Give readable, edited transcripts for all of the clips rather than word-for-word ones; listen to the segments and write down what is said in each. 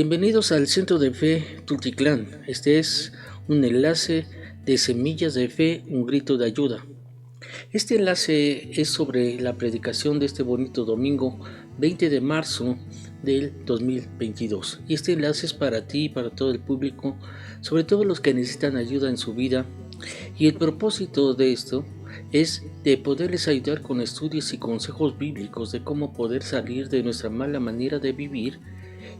Bienvenidos al Centro de Fe Tultitlán. Este es un enlace de Semillas de Fe, un grito de ayuda. Este enlace es sobre la predicación de este bonito domingo 20 de marzo del 2022. Y este enlace es para ti y para todo el público, sobre todo los que necesitan ayuda en su vida. Y el propósito de esto es de poderles ayudar con estudios y consejos bíblicos de cómo poder salir de nuestra mala manera de vivir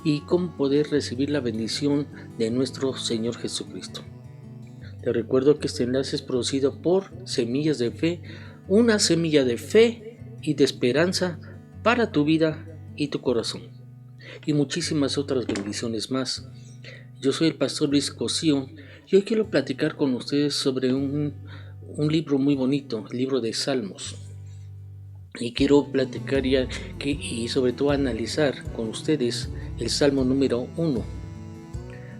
y cómo poder recibir la bendición de nuestro Señor Jesucristo. Te recuerdo que este enlace es producido por Semillas de Fe, una semilla de fe y de esperanza para tu vida y tu corazón, y muchísimas otras bendiciones más. Yo soy el pastor Luis Cosío y hoy quiero platicar con ustedes sobre un libro muy bonito, el libro de Salmos. Y quiero platicar y sobre todo analizar con ustedes el Salmo número 1.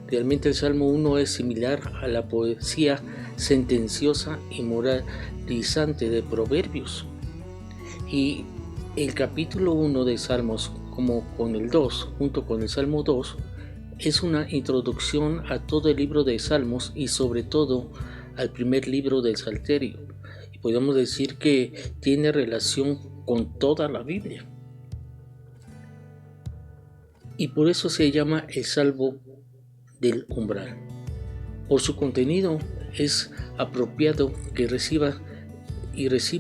Realmente el Salmo 1 es similar a la poesía sentenciosa y moralizante de Proverbios. Y el capítulo 1 de Salmos, como con el 2, junto con el Salmo 2, es una introducción a todo el libro de Salmos y sobre todo al primer libro del Salterio. Y podemos decir que tiene relación con toda la Biblia. Y por eso se llama el Salmo del Umbral. Por su contenido es apropiado que reciba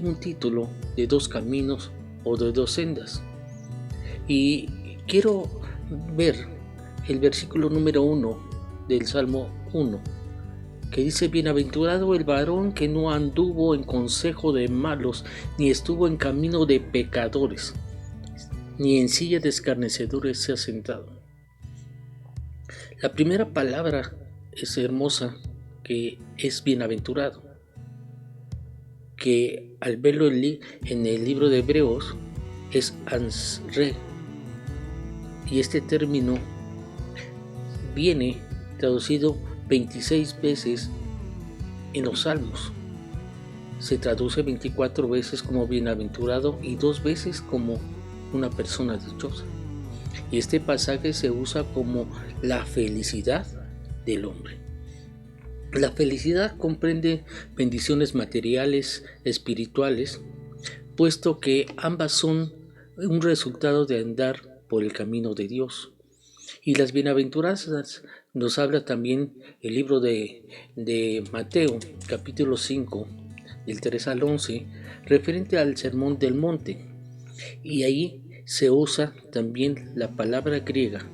un título de dos caminos o de dos sendas. Y quiero ver el versículo número 1 del Salmo 1, que dice: bienaventurado el varón que no anduvo en consejo de malos, ni estuvo en camino de pecadores, ni en silla de escarnecedores se ha sentado. La primera palabra es hermosa, que es bienaventurado, que al verlo en el libro de Hebreos es ansre, y este término viene traducido 26 veces en los Salmos. Se traduce 24 veces como bienaventurado y 2 veces como una persona dichosa. Y este pasaje se usa como la felicidad del hombre. La felicidad comprende bendiciones materiales, espirituales, puesto que ambas son un resultado de andar por el camino de Dios. Y las bienaventuranzas nos habla también el libro de Mateo, capítulo 5, del 3 al 11, referente al Sermón del Monte. Y ahí se usa también la palabra griega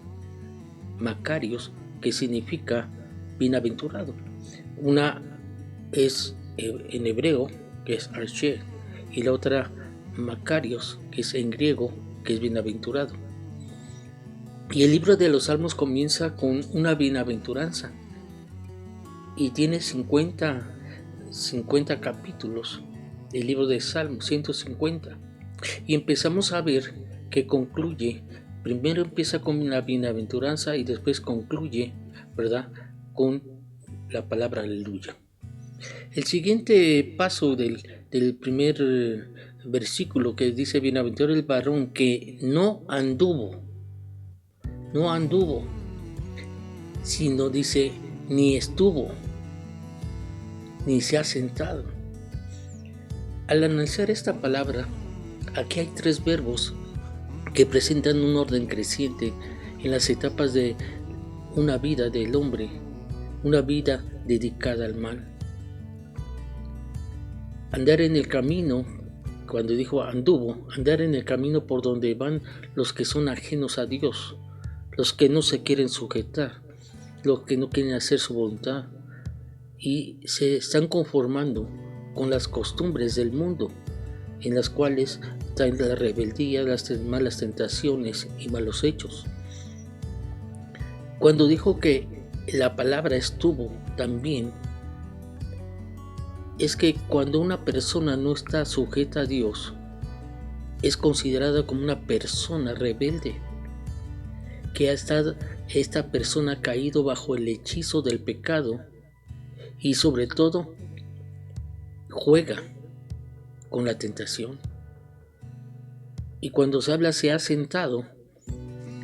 Macarios, que significa bienaventurado. Una es en hebreo, que es Arche, y la otra Macarios, que es en griego, que es bienaventurado. Y el libro de los Salmos comienza con una bienaventuranza y tiene 50 capítulos. El libro de Salmos, 150. Y empezamos a ver que concluye, primero empieza con una bienaventuranza y después concluye, ¿verdad?, con la palabra aleluya. El siguiente paso del primer versículo, que dice: bienaventurado el varón que no anduvo, sino dice ni estuvo, ni se ha sentado. Al analizar esta palabra, aquí hay 3 verbos que presentan un orden creciente en las etapas de una vida del hombre, una vida dedicada al mal. Andar en el camino, cuando dijo anduvo, andar en el camino por donde van los que son ajenos a Dios, los que no se quieren sujetar, los que no quieren hacer su voluntad y se están conformando con las costumbres del mundo, en las cuales están la rebeldía, las malas tentaciones y malos hechos. Cuando dijo que la palabra estuvo también, es que cuando una persona no está sujeta a Dios, es considerada como una persona rebelde, que ha estado esta persona caído bajo el hechizo del pecado y sobre todo juega con la tentación. Y cuando se habla se ha sentado,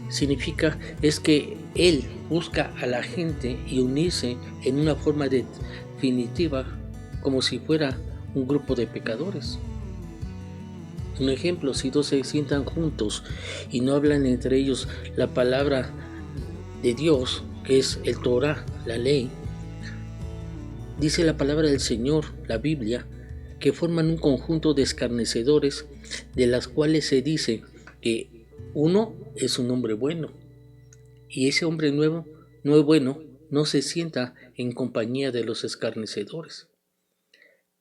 significa es que Él busca a la gente y unirse en una forma definitiva como si fuera un grupo de pecadores. Un ejemplo, si dos se sientan juntos y no hablan entre ellos la palabra de Dios, que es el Torah, la ley, dice la palabra del Señor, la Biblia, que forman un conjunto de escarnecedores, de las cuales se dice que uno es un hombre bueno, y ese hombre no es bueno, no se sienta en compañía de los escarnecedores.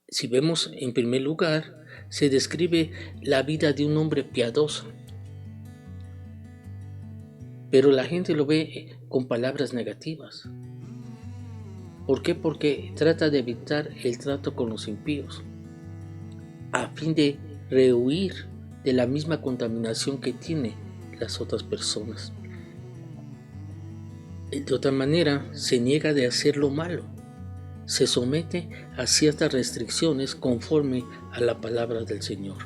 Si vemos, en primer lugar, se describe la vida de un hombre piadoso, pero la gente lo ve con palabras negativas. ¿Por qué? Porque trata de evitar el trato con los impíos, a fin de rehuir de la misma contaminación que tienen las otras personas. De otra manera, se niega de hacer lo malo, se somete a ciertas restricciones conforme a la palabra del Señor.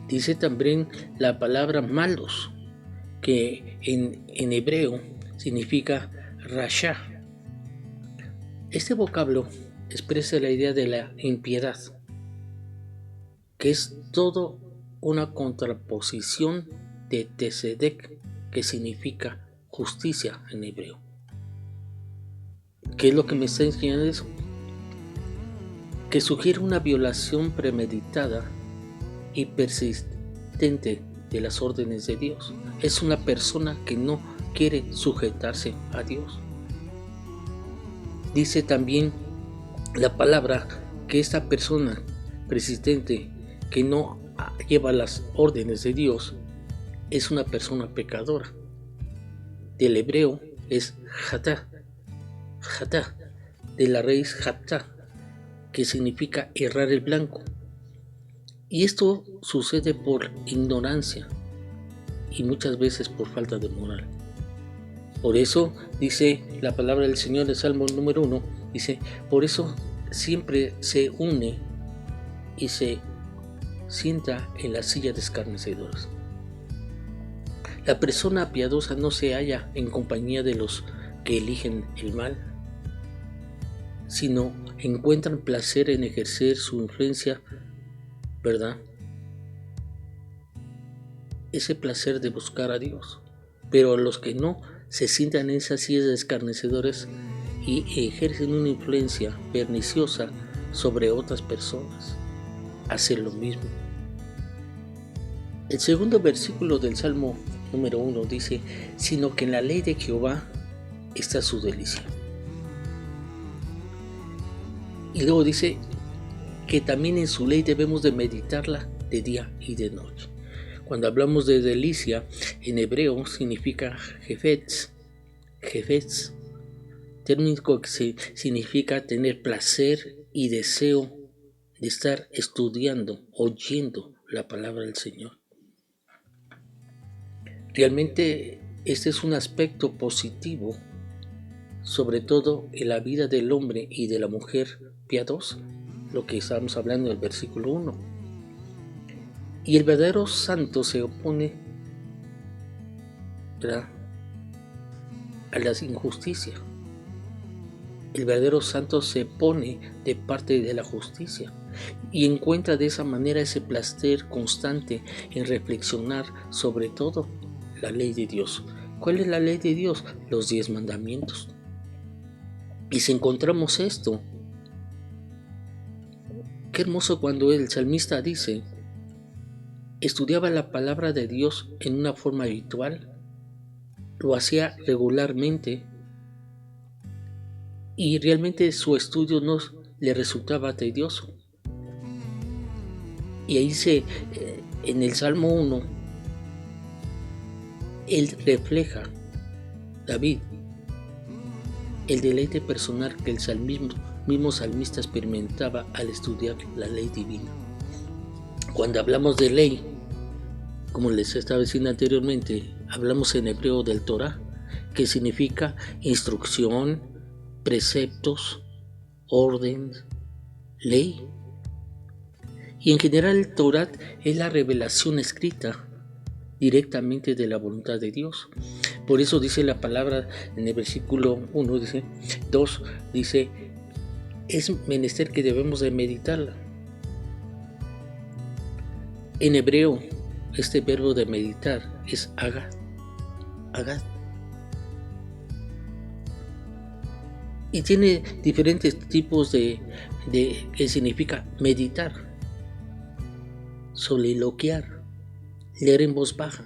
Dice también la palabra malos, que en hebreo significa rasha. Este vocablo expresa la idea de la impiedad, que es todo una contraposición de Tesedek, que significa justicia en hebreo. ¿Qué es lo que me está enseñando eso? Que sugiere una violación premeditada y persistente de las órdenes de Dios. Es una persona que no quiere sujetarse a Dios. Dice también la palabra que esta persona persistente que no lleva las órdenes de Dios es una persona pecadora. Del hebreo es jatá, de la raíz jatá, que significa errar el blanco. Y esto sucede por ignorancia y muchas veces por falta de moral. Por eso dice la palabra del Señor en Salmo número 1, dice, por eso siempre se une y se sienta en la silla de escarnecedores. La persona piadosa no se halla en compañía de los que eligen el mal, sino encuentran placer en ejercer su influencia, ¿verdad? Ese placer de buscar a Dios. Pero a los que no se sientan en esas sillas de escarnecedores y ejercen una influencia perniciosa sobre otras personas, hacen lo mismo. El segundo versículo del Salmo número 1 dice, sino que en la ley de Jehová está su delicia. Y luego dice que también en su ley debemos de meditarla de día y de noche. Cuando hablamos de delicia, en hebreo significa jefetz, término que significa tener placer y deseo de estar estudiando, oyendo la palabra del Señor. Realmente este es un aspecto positivo, sobre todo en la vida del hombre y de la mujer piadosa, lo que estamos hablando en el versículo 1. Y el verdadero santo se opone, ¿verdad?, a la injusticia. El verdadero santo se pone de parte de la justicia y encuentra de esa manera ese placer constante en reflexionar sobre todo la ley de Dios. ¿Cuál es la ley de Dios? Los 10 mandamientos. Y si encontramos esto, qué hermoso cuando el salmista dice, estudiaba la palabra de Dios en una forma habitual, lo hacía regularmente y realmente su estudio no le resultaba tedioso. Y ahí en el Salmo 1, él refleja, David, el deleite personal que el mismo salmista experimentaba al estudiar la ley divina. Cuando hablamos de ley, como les estaba diciendo anteriormente, hablamos en hebreo del Torah, que significa instrucción, preceptos, orden, ley. Y en general el Torah es la revelación escrita directamente de la voluntad de Dios. Por eso dice la palabra en el versículo 1, dice 2, dice, es menester que debemos de meditarla. En hebreo, este verbo de meditar es agad. Y tiene diferentes tipos de que significa meditar, soliloquiar, leer en voz baja.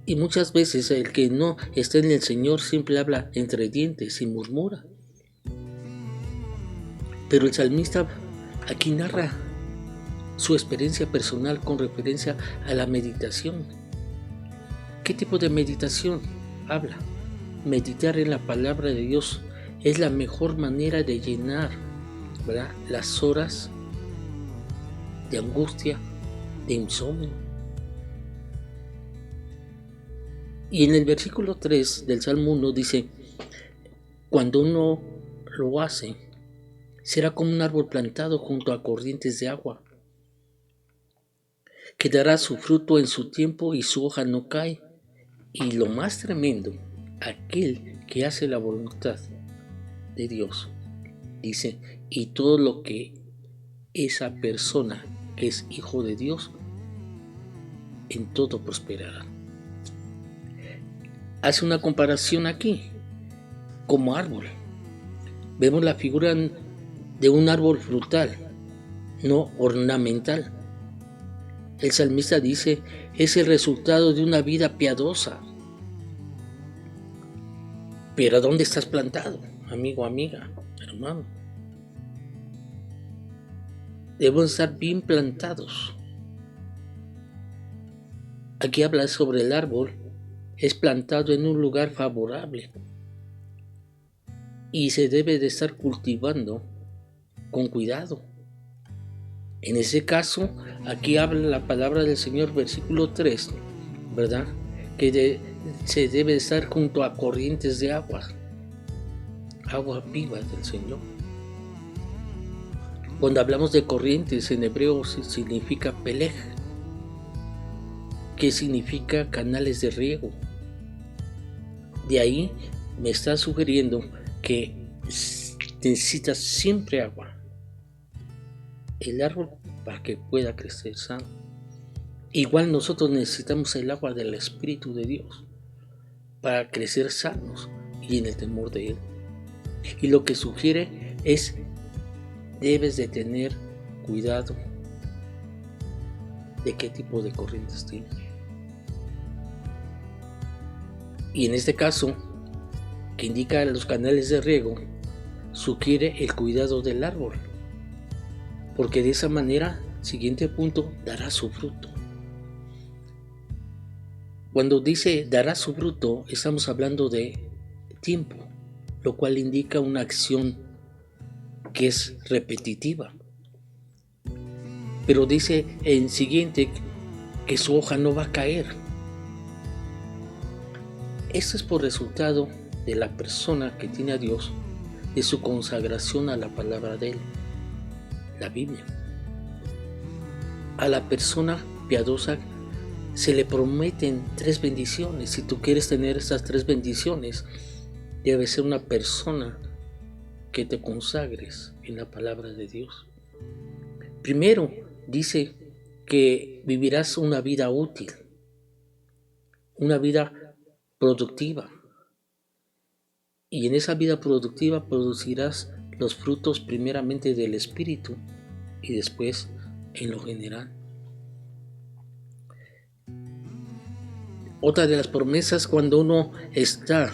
Y muchas veces el que no está en el Señor siempre habla entre dientes y murmura. Pero el salmista aquí narra su experiencia personal con referencia a la meditación. ¿Qué tipo de meditación habla? Meditar en la palabra de Dios es la mejor manera de llenar, ¿verdad?, las horas de angustia, de insomnio. Y en el versículo 3 del Salmo 1 dice, cuando uno lo hace, será como un árbol plantado junto a corrientes de agua, que dará su fruto en su tiempo y su hoja no cae. Y lo más tremendo, aquel que hace la voluntad de Dios, dice, y todo lo que esa persona que es hijo de Dios, en todo prosperará. Hace una comparación aquí, como árbol. Vemos la figura de un árbol frutal, no ornamental. El salmista dice, es el resultado de una vida piadosa. Pero ¿dónde estás plantado, amigo, amiga, hermano? Debemos estar bien plantados. Aquí habla sobre el árbol, es plantado en un lugar favorable y se debe de estar cultivando con cuidado. En ese caso, aquí habla la palabra del Señor, versículo 3, ¿verdad? Que se debe estar junto a corrientes de agua viva del Señor. Cuando hablamos de corrientes, en hebreo significa pelej, que significa canales de riego. De ahí me está sugiriendo que necesitas siempre agua, el árbol, para que pueda crecer sano. Igual nosotros necesitamos el agua del Espíritu de Dios para crecer sanos y en el temor de Él. Y lo que sugiere es, debes de tener cuidado de qué tipo de corrientes tienes. Y en este caso, que indica los canales de riego, sugiere el cuidado del árbol, porque de esa manera, siguiente punto, dará su fruto. Cuando dice dará su fruto, estamos hablando de tiempo, lo cual indica una acción que es repetitiva. Pero dice en siguiente que su hoja no va a caer. Esto es por resultado de la persona que tiene a Dios, de su consagración a la palabra de Él, la Biblia. A la persona piadosa se le prometen 3 bendiciones. Si tú quieres tener esas 3 bendiciones, debe ser una persona que te consagres en la palabra de Dios. Primero, dice que vivirás una vida útil, una vida productiva. Y en esa vida productiva producirás los frutos primeramente del Espíritu y después en lo general. Otra de las promesas, cuando uno está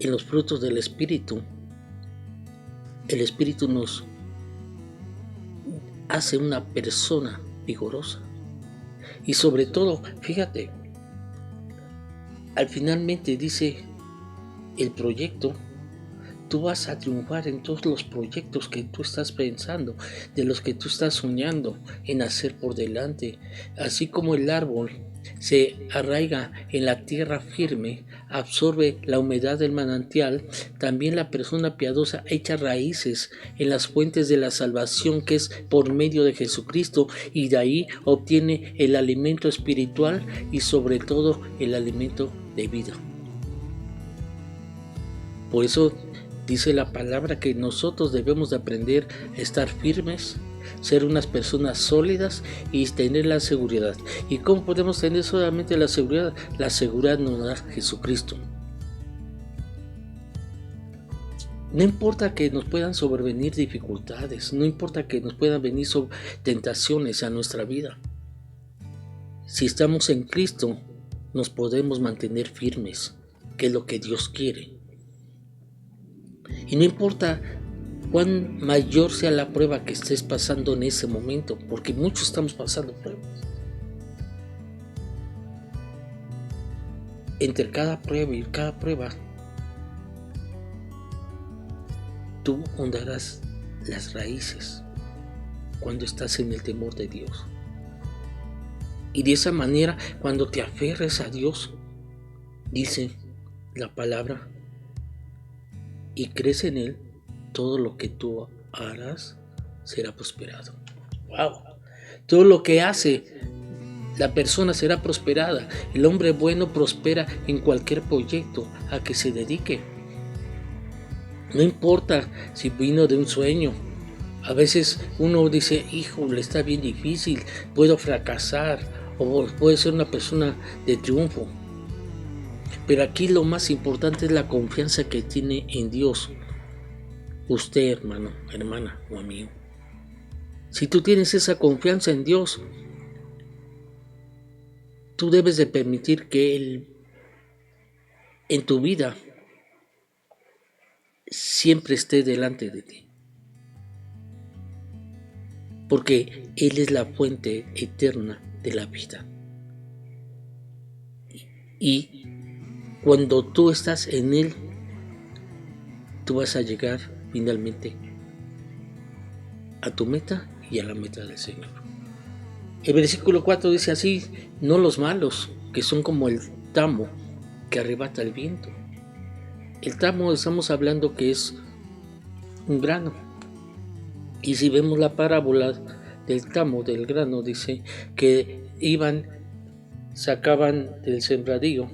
en los frutos del Espíritu, el Espíritu nos hace una persona vigorosa. Y sobre todo, fíjate, al finalmente dice el proyecto, tú vas a triunfar en todos los proyectos que tú estás pensando, de los que tú estás soñando en hacer por delante. Así como el árbol se arraiga en la tierra firme, absorbe la humedad del manantial. También la persona piadosa echa raíces en las fuentes de la salvación, que es por medio de Jesucristo, y de ahí obtiene el alimento espiritual y sobre todo el alimento de vida. Por eso dice la palabra que nosotros debemos de aprender a estar firmes, ser unas personas sólidas y tener la seguridad. ¿Y cómo podemos tener solamente la seguridad? La seguridad nos da Jesucristo. No importa que nos puedan sobrevenir dificultades, no importa que nos puedan venir tentaciones a nuestra vida. Si estamos en Cristo, nos podemos mantener firmes, que es lo que Dios quiere. Y no importa cuán mayor sea la prueba que estés pasando en ese momento, porque muchos estamos pasando pruebas. Entre cada prueba y cada prueba, tú hondarás las raíces cuando estás en el temor de Dios. Y de esa manera, cuando te aferres a Dios, dice la palabra, y crees en Él, todo lo que tú harás será prosperado. ¡Wow! Todo lo que hace la persona será prosperada. El hombre bueno prospera en cualquier proyecto a que se dedique. No importa si vino de un sueño. A veces uno dice, híjole, está bien difícil, puedo fracasar, o puede ser una persona de triunfo. Pero aquí lo más importante es la confianza que tiene en Dios. Usted, hermano, hermana o amigo. Si tú tienes esa confianza en Dios, tú debes de permitir que Él en tu vida siempre esté delante de ti. Porque Él es la fuente eterna de la vida. Y cuando tú estás en Él, tú vas a llegar finalmente a tu meta y a la meta del Señor. El versículo 4 dice así, no los malos, que son como el tamo que arrebata el viento. El tamo estamos hablando que es un grano. Y si vemos la parábola del tamo, del grano, dice que sacaban del sembradío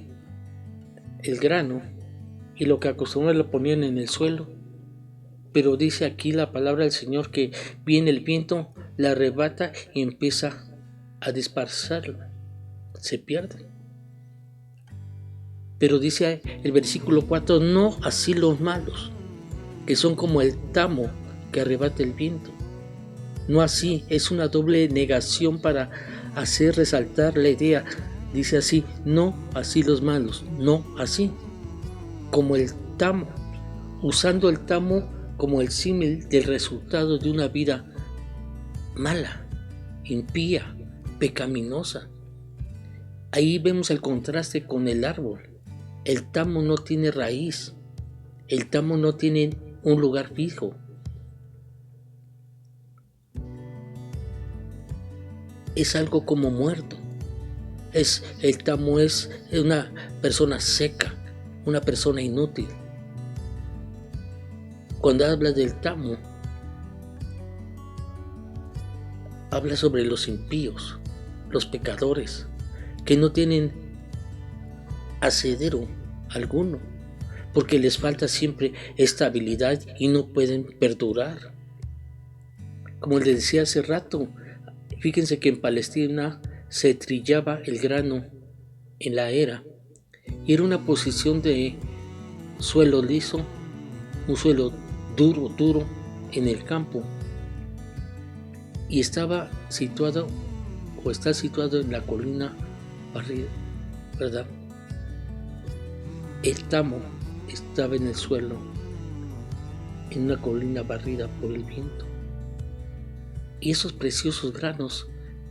el grano y lo que acostumbraban lo ponían en el suelo. Pero dice aquí la palabra del Señor que viene el viento, la arrebata y empieza a dispersarlo. Se pierde. Pero dice el versículo 4, no así los malos, que son como el tamo que arrebata el viento. No así, es una doble negación para hacer resaltar la idea. Dice así, no así los malos, no así, como el tamo, usando el tamo como el símil del resultado de una vida mala, impía, pecaminosa. Ahí vemos el contraste con el árbol. El tamo no tiene raíz, el tamo no tiene un lugar fijo. Es algo como muerto. El tamo es una persona seca, una persona inútil. Cuando habla del tamo, habla sobre los impíos, los pecadores, que no tienen asidero alguno, porque les falta siempre estabilidad y no pueden perdurar. Como les decía hace rato, fíjense que en Palestina se trillaba el grano en la era y era una posición de suelo liso, un suelo duro en el campo, y estaba situado o está situado en la colina barrida, ¿verdad? El tamo estaba en el suelo, en una colina barrida por el viento, y esos preciosos granos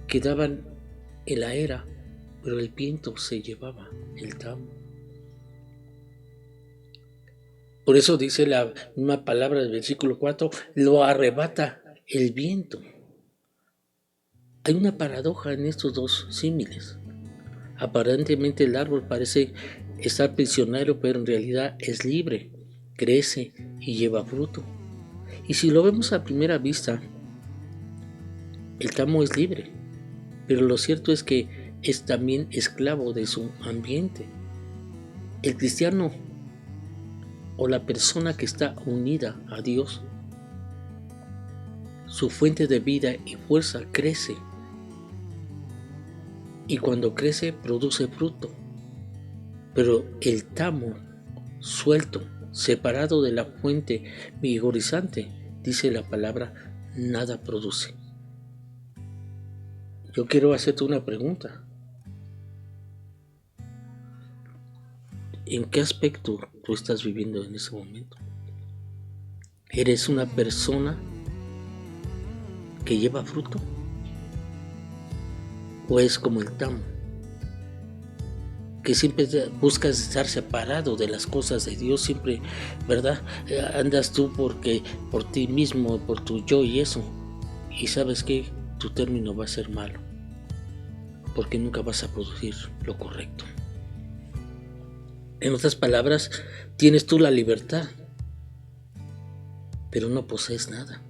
quedaban en la era, pero el viento se llevaba el tamo. Por eso dice la misma palabra del versículo 4, lo arrebata el viento. Hay una paradoja en estos dos símiles. Aparentemente el árbol parece estar prisionero, pero en realidad es libre, crece y lleva fruto. Y si lo vemos a primera vista, el tamo es libre, pero lo cierto es que es también esclavo de su ambiente. El cristiano o la persona que está unida a Dios, su fuente de vida y fuerza crece. Y cuando crece produce fruto. Pero el tamo suelto, separado de la fuente vigorizante, dice la palabra, nada produce. Yo quiero hacerte una pregunta. ¿En qué aspecto tú estás viviendo en ese momento? ¿Eres una persona que lleva fruto? ¿O es como el tamo, que siempre buscas estar separado de las cosas de Dios, siempre, ¿verdad? Andas tú por ti mismo, por tu yo y eso, y sabes que tu término va a ser malo, porque nunca vas a producir lo correcto. En otras palabras, tienes tú la libertad, pero no posees nada.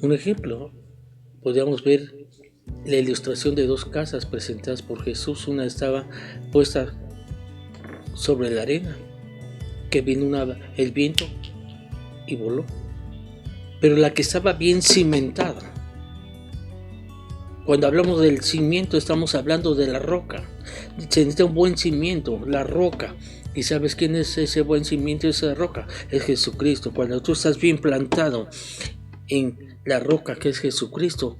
Un ejemplo, podríamos ver la ilustración de dos casas presentadas por Jesús. Una estaba puesta sobre la arena, que vino el viento y voló. Pero la que estaba bien cimentada, cuando hablamos del cimiento estamos hablando de la roca. Se necesita un buen cimiento, la roca. ¿Y sabes quién es ese buen cimiento, esa roca? Es Jesucristo. Cuando tú estás bien plantado en la roca que es Jesucristo,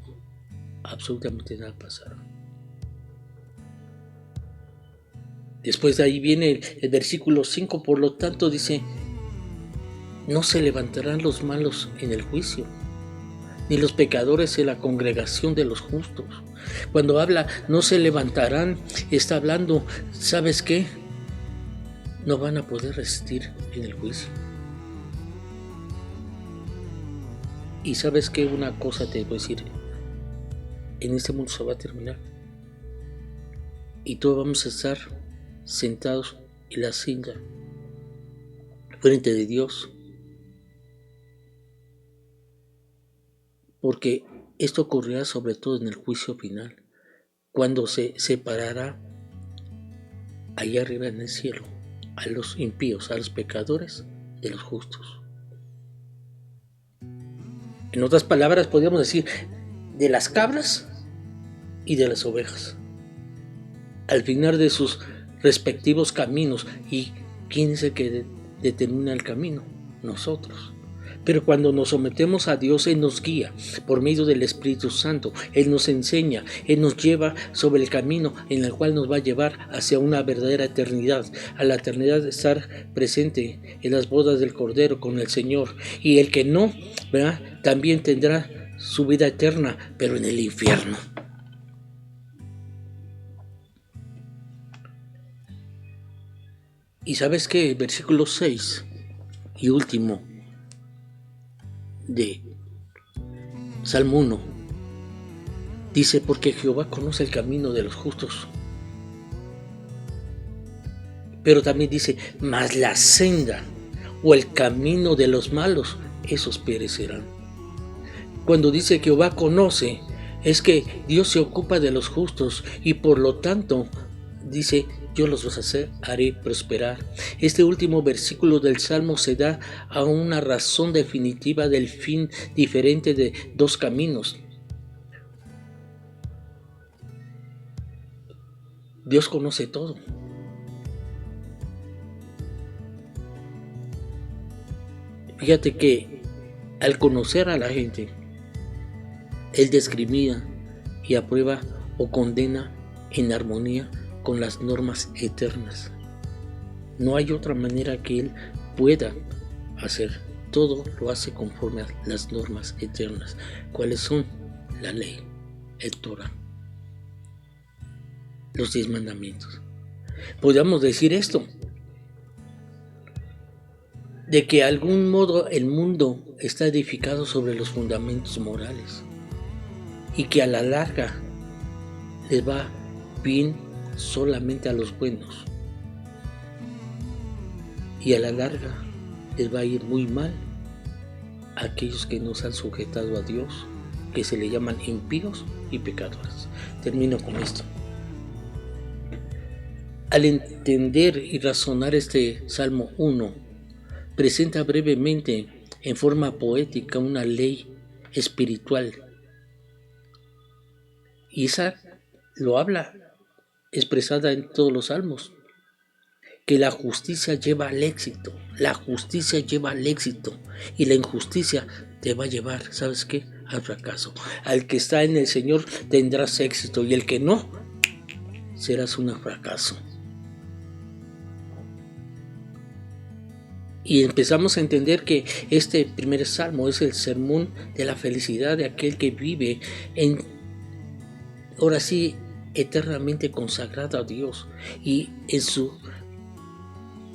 absolutamente nada pasará. Después de ahí viene el versículo 5, por lo tanto dice, no se levantarán los malos en el juicio, ni los pecadores en la congregación de los justos. Cuando habla no se levantarán, está hablando, ¿sabes qué? No van a poder resistir en el juicio. Y sabes qué, una cosa te voy a decir, en este mundo se va a terminar y todos vamos a estar sentados en la silla frente de Dios, porque esto ocurrirá sobre todo en el juicio final, cuando se separará allá arriba en el cielo a los impíos, a los pecadores de los justos. En otras palabras, podríamos decir de las cabras y de las ovejas al final de sus respectivos caminos. ¿Y quién es el que determina el camino? Nosotros. Pero cuando nos sometemos a Dios, Él nos guía por medio del Espíritu Santo. Él nos enseña, Él nos lleva sobre el camino en el cual nos va a llevar hacia una verdadera eternidad. A la eternidad de estar presente en las bodas del Cordero con el Señor. Y el que no, ¿verdad?, también tendrá su vida eterna, pero en el infierno. Y sabes que versículo 6 y último de Salmo 1 dice, porque Jehová conoce el camino de los justos, pero también dice, mas la senda o el camino de los malos, esos perecerán. Cuando dice Jehová conoce, es que Dios se ocupa de los justos y por lo tanto dice, yo los haré prosperar. Este último versículo del Salmo se da a una razón definitiva del fin diferente de dos caminos. Dios conoce todo. Fíjate que al conocer a la gente, Él discrimina y aprueba o condena en armonía con las normas eternas. No hay otra manera que Él pueda hacer. Todo lo hace conforme a las normas eternas. ¿Cuáles son? La ley, el Torah, los 10 mandamientos. Podríamos decir esto, de que de algún modo el mundo está edificado sobre los fundamentos morales y que a la larga les va bien solamente a los buenos, y a la larga les va a ir muy mal a aquellos que no se han sujetado a Dios, que se le llaman impíos y pecadores. Termino con esto. Al entender y razonar este Salmo 1, presenta brevemente en forma poética una ley espiritual, y esa lo habla expresada en todos los salmos, que la justicia lleva al éxito, y la injusticia te va a llevar, ¿sabes qué?, al fracaso. Al que está en el Señor tendrás éxito, y el que no, serás un fracaso. Y empezamos a entender que este primer salmo es el sermón de la felicidad de aquel que vive ahora sí, eternamente consagrado a Dios. Y en su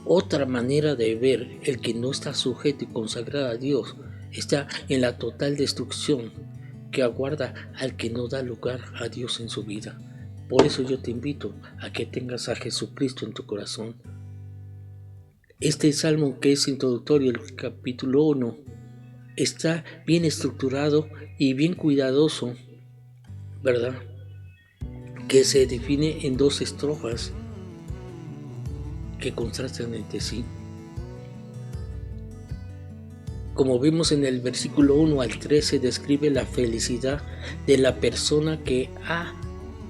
otra manera de ver, el que no está sujeto y consagrado a Dios está en la total destrucción que aguarda al que no da lugar a Dios en su vida. Por eso yo te invito a que tengas a Jesucristo en tu corazón. Este salmo, que es introductorio, el capítulo 1, está bien estructurado y bien cuidadoso, ¿verdad?, que se define en 2 estrofas que contrastan entre sí. Como vimos en el versículo 1 al 13, describe la felicidad de la persona que ha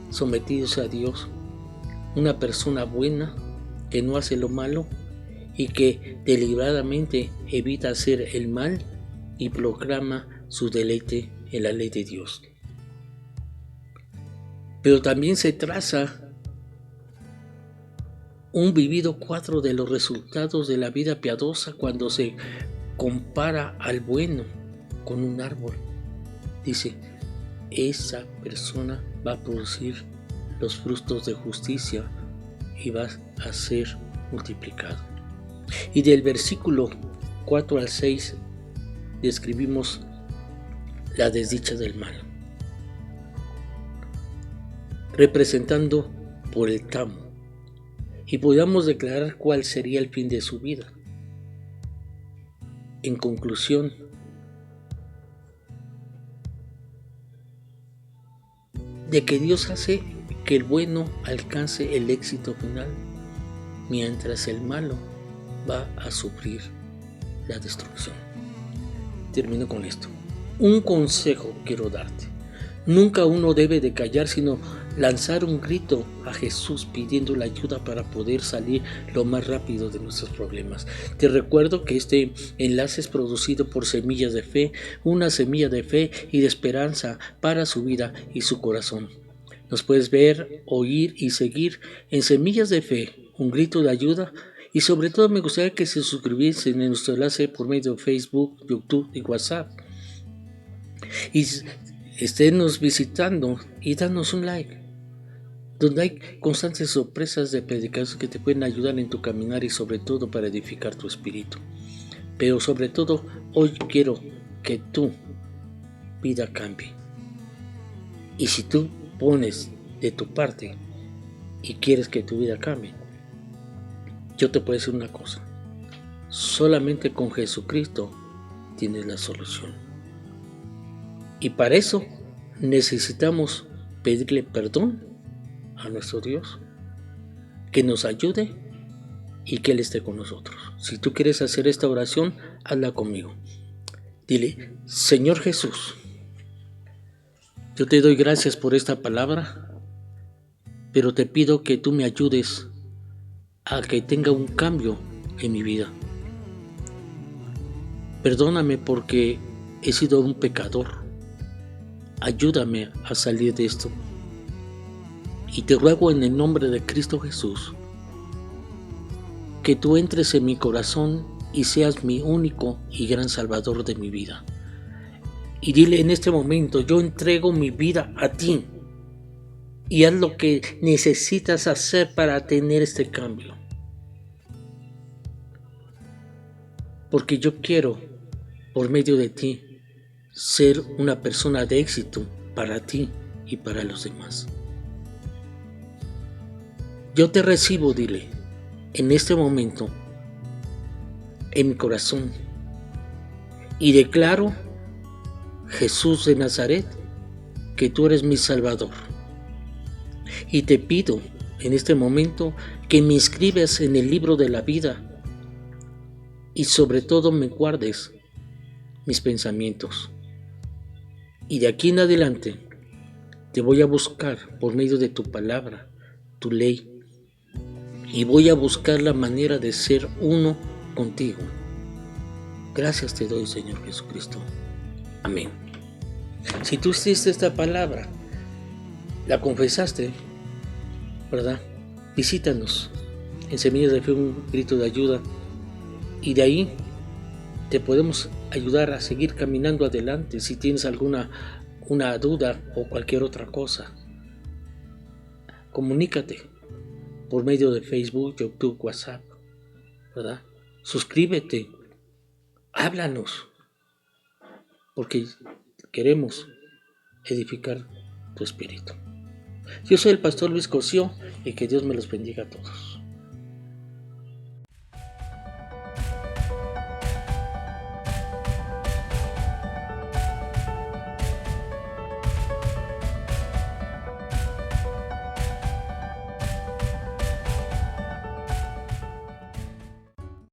sometido a Dios, una persona buena que no hace lo malo y que deliberadamente evita hacer el mal y proclama su deleite en la ley de Dios. Pero también se traza un vivido cuadro de los resultados de la vida piadosa cuando se compara al bueno con un árbol. Dice, esa persona va a producir los frutos de justicia y va a ser multiplicado. Y del versículo 4 al 6 describimos la desdicha del mal, representando por el tamo, y podamos declarar cuál sería el fin de su vida. En conclusión, de que Dios hace que el bueno alcance el éxito final, mientras el malo va a sufrir la destrucción. Termino con esto. Un consejo quiero darte. Nunca uno debe de callar, sino lanzar un grito a Jesús pidiendo la ayuda para poder salir lo más rápido de nuestros problemas. Te recuerdo que este enlace es producido por Semillas de Fe, una semilla de fe y de esperanza para su vida y su corazón. Nos puedes ver, oír y seguir en Semillas de Fe, un grito de ayuda. Y sobre todo me gustaría que se suscribiesen en nuestro enlace por medio de Facebook, YouTube y WhatsApp. Y esténnos visitando y danos un like, donde hay constantes sorpresas de predicaciones que te pueden ayudar en tu caminar y sobre todo para edificar tu espíritu. Pero sobre todo, hoy quiero que tu vida cambie. Y si tú pones de tu parte y quieres que tu vida cambie, yo te puedo decir una cosa: solamente con Jesucristo tienes la solución. Y para eso necesitamos pedirle perdón a nuestro Dios, que nos ayude y que Él esté con nosotros. Si tú quieres hacer esta oración, hazla conmigo. Dile: Señor Jesús, yo te doy gracias por esta palabra, pero te pido que tú me ayudes a que tenga un cambio en mi vida. Perdóname porque he sido un pecador. Ayúdame a salir de esto. Y te ruego en el nombre de Cristo Jesús que tú entres en mi corazón y seas mi único y gran Salvador de mi vida. Y dile en este momento: yo entrego mi vida a ti y haz lo que necesitas hacer para tener este cambio. Porque yo quiero, por medio de ti, ser una persona de éxito para ti y para los demás. Yo te recibo, dile, en este momento, en mi corazón, y declaro, Jesús de Nazaret, que tú eres mi Salvador. Y te pido en este momento que me inscribas en el libro de la vida y sobre todo me guardes mis pensamientos. Y de aquí en adelante te voy a buscar por medio de tu palabra, tu ley, y voy a buscar la manera de ser uno contigo. Gracias te doy, Señor Jesucristo. Amén. Si tú hiciste esta palabra, la confesaste, ¿verdad? Visítanos en Semillas de Fe, un grito de ayuda, y de ahí te podemos ayudar a seguir caminando adelante. Si tienes alguna duda o cualquier otra cosa, comunícate por medio de Facebook, YouTube, WhatsApp, ¿verdad? Suscríbete, háblanos, porque queremos edificar tu espíritu. Yo soy el pastor Luis Cosío y que Dios me los bendiga a todos.